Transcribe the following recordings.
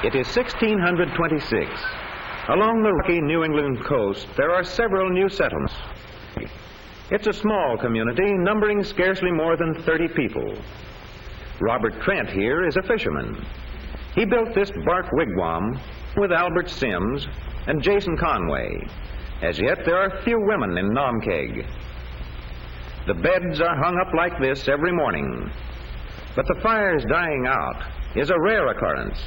It is 1626. Along the rocky New England coast, there are several new settlements. It's a small community numbering scarcely more than 30 people. Robert Trent here is a fisherman. He built this bark wigwam with Albert Sims and Jason Conway. As yet, there are few women in Naumkeag. The beds are hung up like this every morning, but the fire's dying out is a rare occurrence.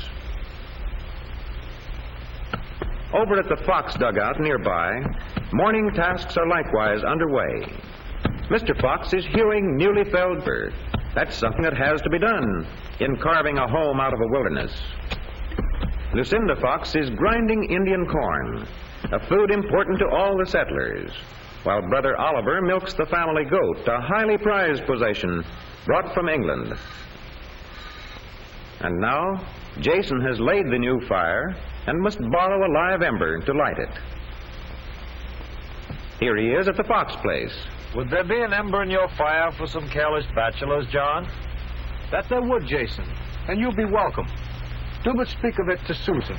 Over at the Fox dugout nearby, morning tasks are likewise underway. Mr. Fox is hewing newly felled fir. That's something that has to be done in carving a home out of a wilderness. Lucinda Fox is grinding Indian corn, a food important to all the settlers, while Brother Oliver milks the family goat, a highly prized possession brought from England. And now, Jason has laid the new fire and must borrow a live ember to light it. Here he is at the Fox place. Would there be an ember in your fire for some careless bachelors, John? That there would, Jason, and you'll be welcome. Do but speak of it to Susan.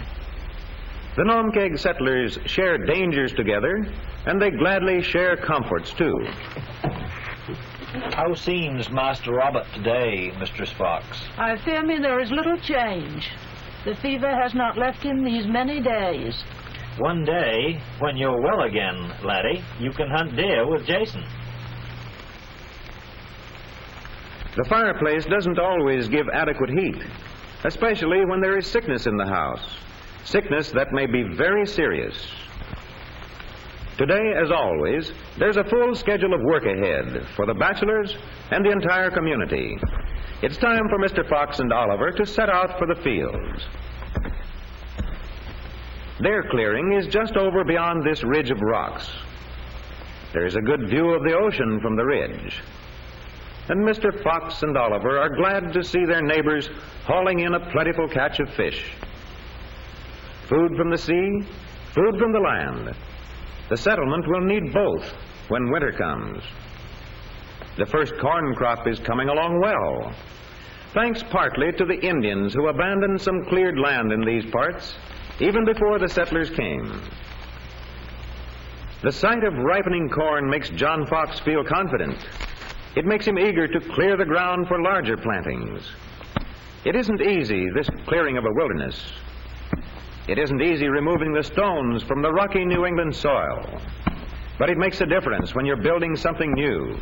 The Naumkeag settlers share dangers together, and they gladly share comforts, too. How seems Master Robert today, Mistress Fox? I fear me there is little change. The fever has not left him these many days. One day, when you're well again, laddie, you can hunt deer with Jason. The fireplace doesn't always give adequate heat, especially when there is sickness in the house. Sickness that may be very serious. Today, as always, there's a full schedule of work ahead for the bachelors and the entire community. It's time for Mr. Fox and Oliver to set out for the fields. Their clearing is just over beyond this ridge of rocks. There's a good view of the ocean from the ridge. And Mr. Fox and Oliver are glad to see their neighbors hauling in a plentiful catch of fish. Food from the sea, food from the land. The settlement will need both when winter comes. The first corn crop is coming along well, thanks partly to the Indians who abandoned some cleared land in these parts even before the settlers came. The sight of ripening corn makes John Fox feel confident. It makes him eager to clear the ground for larger plantings. It isn't easy, this clearing of a wilderness. It isn't easy removing the stones from the rocky New England soil. But it makes a difference when you're building something new.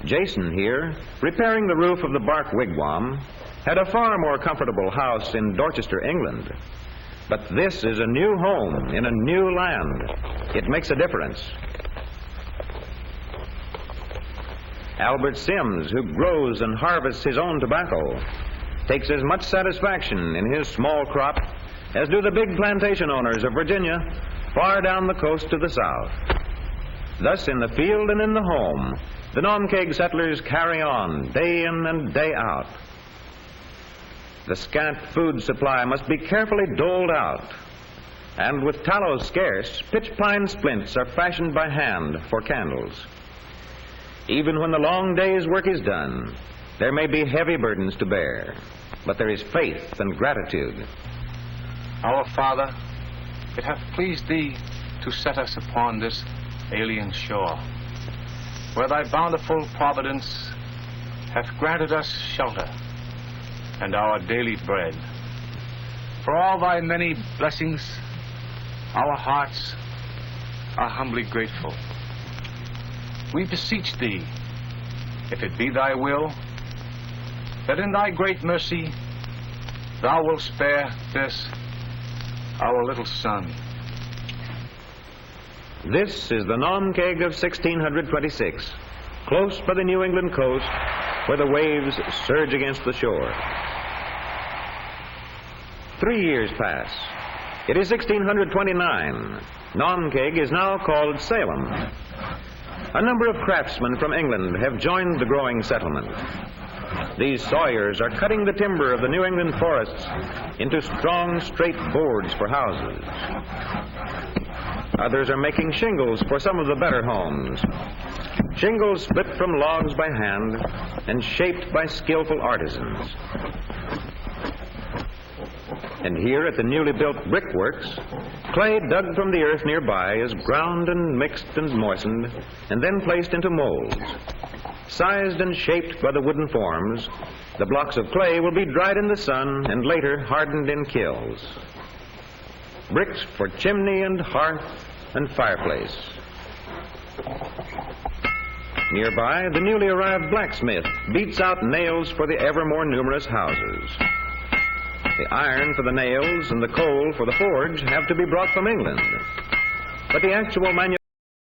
Jason here, repairing the roof of the bark wigwam, had a far more comfortable house in Dorchester, England. But this is a new home in a new land. It makes a difference. Albert Sims, who grows and harvests his own tobacco, takes as much satisfaction in his small crop as do the big plantation owners of Virginia far down the coast to the south. Thus, in the field and in the home, the Naumkeag settlers carry on day in and day out. The scant food supply must be carefully doled out, and with tallow scarce, pitch pine splints are fashioned by hand for candles. Even when the long day's work is done, there may be heavy burdens to bear, but there is faith and gratitude. Our Father, it hath pleased thee to set us upon this alien shore, where thy bountiful providence hath granted us shelter and our daily bread. For all thy many blessings, our hearts are humbly grateful. We beseech thee, if it be thy will, that in thy great mercy thou wilt spare this, our little son. This is the Naumkeag of 1626, close by the New England coast, where the waves surge against the shore. 3 years pass. It is 1629. Naumkeag is now called Salem. A number of craftsmen from England have joined the growing settlement. These sawyers are cutting the timber of the New England forests into strong, straight boards for houses. Others are making shingles for some of the better homes. Shingles split from logs by hand and shaped by skillful artisans. And here at the newly built brickworks, clay dug from the earth nearby is ground and mixed and moistened and then placed into molds. Sized and shaped by the wooden forms, the blocks of clay will be dried in the sun and later hardened in kilns. Bricks for chimney and hearth and fireplace. Nearby, the newly arrived blacksmith beats out nails for the ever more numerous houses. The iron for the nails and the coal for the forge have to be brought from England. But the actual manufacture